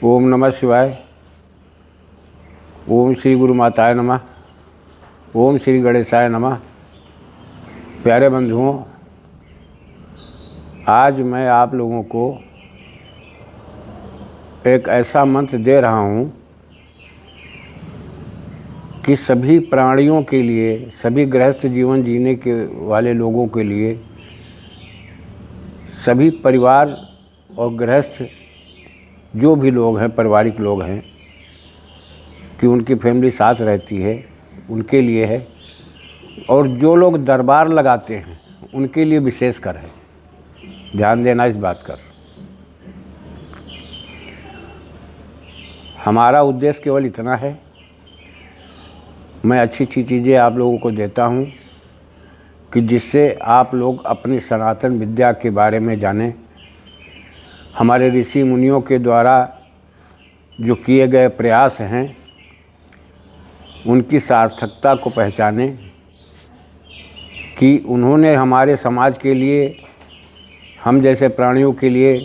ओम नमः शिवाय। ओम श्री गुरु माताय नमः। ओम श्री गणेशाय नमः। प्यारे बंधुओं, आज मैं आप लोगों को एक ऐसा मंत्र दे रहा हूँ कि सभी प्राणियों के लिए, सभी गृहस्थ जीवन जीने के वाले लोगों के लिए, सभी परिवार और गृहस्थ जो भी लोग हैं, पारिवारिक लोग हैं कि उनकी फैमिली साथ रहती है, उनके लिए है। और जो लोग दरबार लगाते हैं उनके लिए विशेष कर है। ध्यान देना इस बात कर। हमारा उद्देश्य केवल इतना है, मैं अच्छी अच्छी चीज़ें आप लोगों को देता हूँ कि जिससे आप लोग अपनी सनातन विद्या के बारे में जानें। हमारे ऋषि मुनियों के द्वारा जो किए गए प्रयास हैं उनकी सार्थकता को पहचानें कि उन्होंने हमारे समाज के लिए, हम जैसे प्राणियों के लिए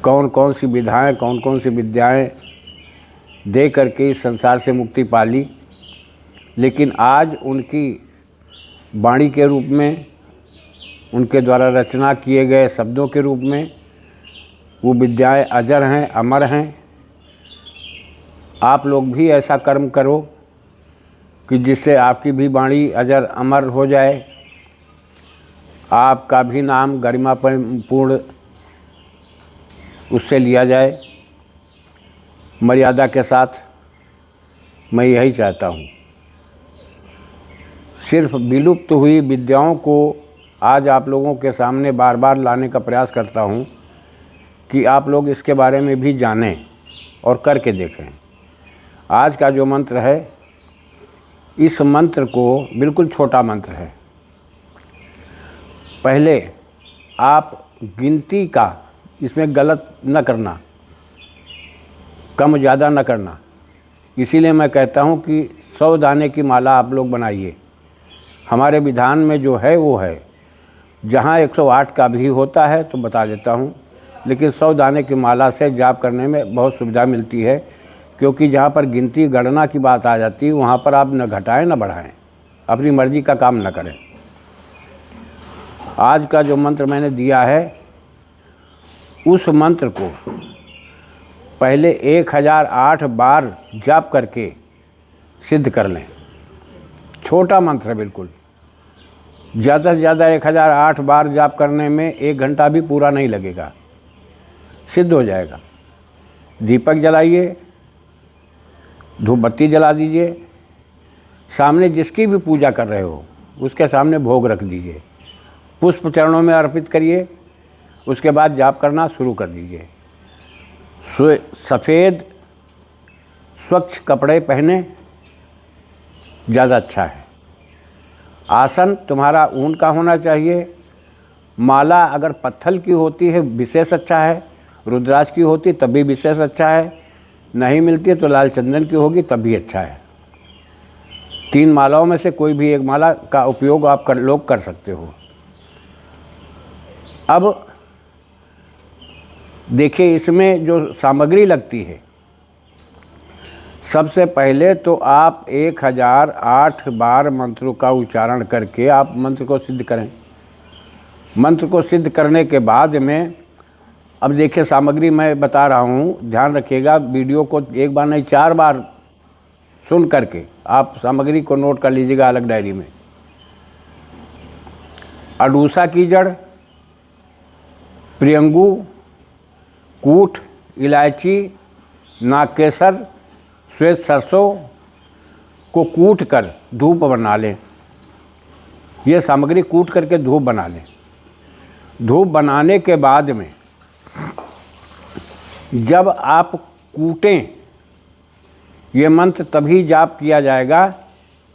कौन कौन सी विधाएँ, कौन कौन सी विद्याएँ दे करके इस संसार से मुक्ति पाली। लेकिन आज उनकी वाणी के रूप में, उनके द्वारा रचना किए गए शब्दों के रूप में वो विद्याएँ अजर हैं, अमर हैं। आप लोग भी ऐसा कर्म करो कि जिससे आपकी भी वाणी अजर अमर हो जाए, आपका भी नाम गरिमापूर्ण उससे लिया जाए। मर्यादा के साथ मैं यही चाहता हूँ। सिर्फ विलुप्त हुई विद्याओं को आज आप लोगों के सामने बार बार लाने का प्रयास करता हूँ कि आप लोग इसके बारे में भी जानें और करके देखें। आज का जो मंत्र है, इस मंत्र को बिल्कुल छोटा मंत्र है। पहले आप गिनती का इसमें गलत न करना, कम ज़्यादा न करना। इसीलिए मैं कहता हूँ कि 100 दाने की माला आप लोग बनाइए। हमारे विधान में जो है वो है। जहाँ 108 का भी होता है तो बता देता हूँ, लेकिन 100 दाने की माला से जाप करने में बहुत सुविधा मिलती है। क्योंकि जहाँ पर गिनती गणना की बात आ जाती है वहाँ पर आप न घटाएं न बढ़ाएं, अपनी मर्जी का काम न करें। आज का जो मंत्र मैंने दिया है, उस मंत्र को पहले 1008 बार जाप करके सिद्ध कर लें। छोटा मंत्र है बिल्कुल। ज़्यादा से ज़्यादा 1008 बार जाप करने में 1 घंटा भी पूरा नहीं लगेगा, सिद्ध हो जाएगा। दीपक जलाइए, धूप बत्ती जला दीजिए, सामने जिसकी भी पूजा कर रहे हो उसके सामने भोग रख दीजिए, पुष्प चरणों में अर्पित करिए। उसके बाद जाप करना शुरू कर दीजिए। सफ़ेद स्वच्छ कपड़े पहने, ज़्यादा अच्छा है। आसन तुम्हारा ऊन का होना चाहिए। माला अगर पत्थर की होती है विशेष अच्छा है, रुद्राक्ष की होती तब भी विशेष अच्छा है, नहीं मिलती है तो लाल चंदन की होगी तब भी अच्छा है। 3 मालाओं में से कोई भी एक माला का उपयोग आप लोग कर सकते हो। अब देखिए, इसमें जो सामग्री लगती है, सबसे पहले तो आप 1008 बार मंत्रों का उच्चारण करके आप मंत्र को सिद्ध करें। मंत्र को सिद्ध करने के बाद में अब देखिए, सामग्री मैं बता रहा हूँ, ध्यान रखिएगा। वीडियो को एक बार नहीं 4 बार सुन करके आप सामग्री को नोट कर लीजिएगा अलग डायरी में। अडूसा की जड़, प्रियंगू, कूट, इलायची, नागकेसर, श्वेत सरसों को कूट कर धूप बना लें। ये सामग्री कूट करके धूप बना लें। धूप बनाने के बाद में जब आप कूटें, ये मंत्र तभी जाप किया जाएगा।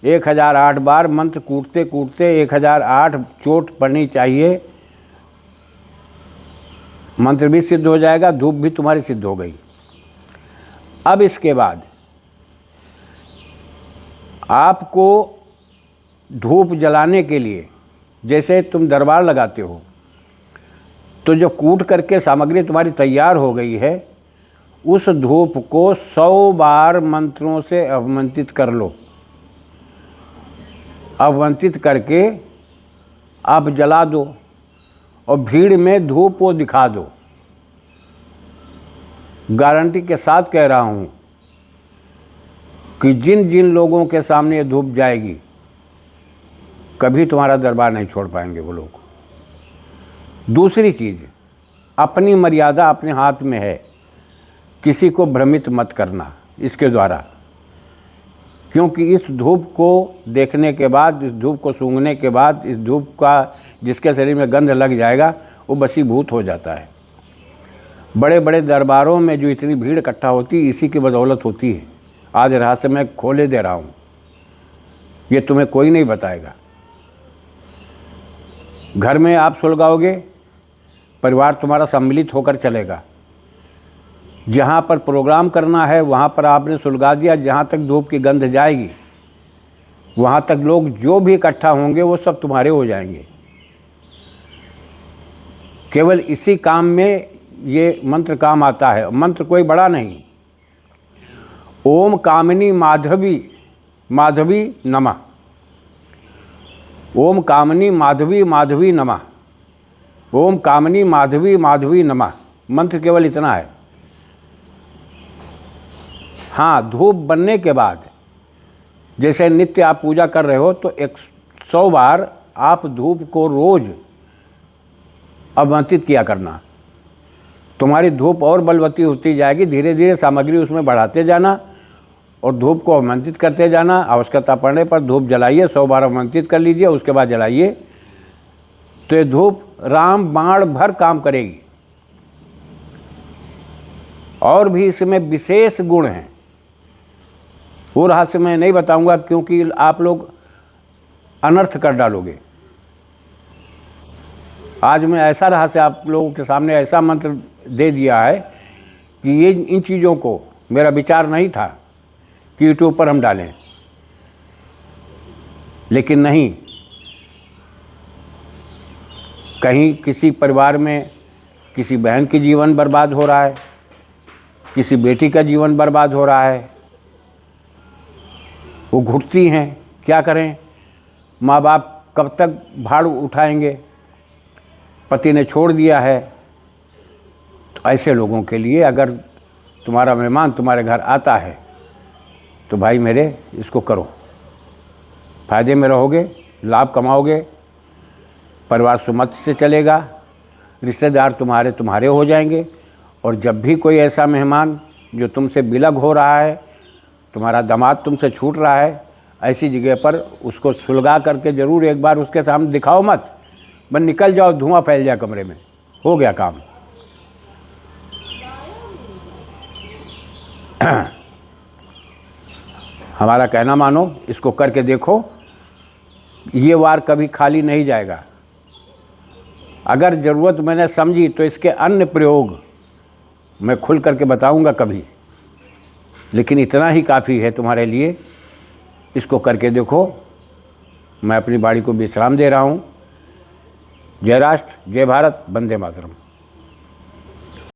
1008 बार मंत्र कूटते कूटते 1008 चोट पड़नी चाहिए। मंत्र भी सिद्ध हो जाएगा, धूप भी तुम्हारी सिद्ध हो गई। अब इसके बाद आपको धूप जलाने के लिए, जैसे तुम दरबार लगाते हो तो जो कूट करके सामग्री तुम्हारी तैयार हो गई है, उस धूप को 100 बार मंत्रों से अवमंत्रित कर लो। अवमंत्रित करके आप जला दो और भीड़ में धूप को दिखा दो। गारंटी के साथ कह रहा हूँ कि जिन जिन लोगों के सामने ये धूप जाएगी, कभी तुम्हारा दरबार नहीं छोड़ पाएंगे वो लोग। दूसरी चीज़, अपनी मर्यादा अपने हाथ में है, किसी को भ्रमित मत करना इसके द्वारा, क्योंकि इस धूप को देखने के बाद, इस धूप को सूंघने के बाद, इस धूप का जिसके शरीर में गंध लग जाएगा वो वशीभूत हो जाता है। बड़े बड़े दरबारों में जो इतनी भीड़ इकट्ठा होती है, इसी की बदौलत होती है। आज रहस्य मैं खोले दे रहा हूँ, ये तुम्हें कोई नहीं बताएगा। घर में आप सुलगाओगे, परिवार तुम्हारा सम्मिलित होकर चलेगा। जहाँ पर प्रोग्राम करना है वहाँ पर आपने सुलगा दिया, जहाँ तक धूप की गंध जाएगी वहाँ तक लोग जो भी इकट्ठा होंगे वो सब तुम्हारे हो जाएंगे। केवल इसी काम में ये मंत्र काम आता है। मंत्र कोई बड़ा नहीं। ओम कामिनी माधवी माधवी नमः। ओम कामिनी माधवी माधवी नमः। ओम कामिनी माधवी माधवी नमः। मंत्र केवल इतना है। हाँ, धूप बनने के बाद जैसे नित्य आप पूजा कर रहे हो तो 100 बार आप धूप को रोज अवमंत्रित किया करना। तुम्हारी धूप और बलवती होती जाएगी। धीरे धीरे सामग्री उसमें बढ़ाते जाना और धूप को अवमंत्रित करते जाना। आवश्यकता पड़ने पर धूप जलाइए, 100 बार अवमंत्रित कर लीजिए, उसके बाद जलाइए। तो ये धूप राम बाण भर काम करेगी। और भी इसमें विशेष गुण हैं, वो रहस्य मैं नहीं बताऊंगा क्योंकि आप लोग अनर्थ कर डालोगे। आज मैं ऐसा रहस्य आप लोगों के सामने, ऐसा मंत्र दे दिया है कि ये इन चीज़ों को मेरा विचार नहीं था कि यूट्यूब पर हम डालें, लेकिन नहीं, कहीं किसी परिवार में किसी बहन की जीवन बर्बाद हो रहा है, किसी बेटी का जीवन बर्बाद हो रहा है, वो घुटती हैं, क्या करें, माँ बाप कब तक भाड़ उठाएंगे, पति ने छोड़ दिया है। तो ऐसे लोगों के लिए अगर तुम्हारा मेहमान तुम्हारे घर आता है तो भाई मेरे इसको करो, फ़ायदे में रहोगे, लाभ कमाओगे, परिवार सुमत से चलेगा, रिश्तेदार तुम्हारे हो जाएंगे। और जब भी कोई ऐसा मेहमान जो तुमसे बिलग हो रहा है, तुम्हारा दामाद तुमसे छूट रहा है, ऐसी जगह पर उसको सुलगा करके ज़रूर एक बार उसके सामने दिखाओ मत, बस निकल जाओ, धुआं फैल जाए कमरे में, हो गया काम। हमारा कहना मानो, इसको करके देखो, ये वार कभी खाली नहीं जाएगा। अगर ज़रूरत मैंने समझी तो इसके अन्य प्रयोग मैं खुल करके बताऊंगा कभी, लेकिन इतना ही काफ़ी है तुम्हारे लिए। इसको करके देखो। मैं अपनी बाड़ी को विश्राम दे रहा हूँ। जय राष्ट्र, जय भारत, वंदे मातरम।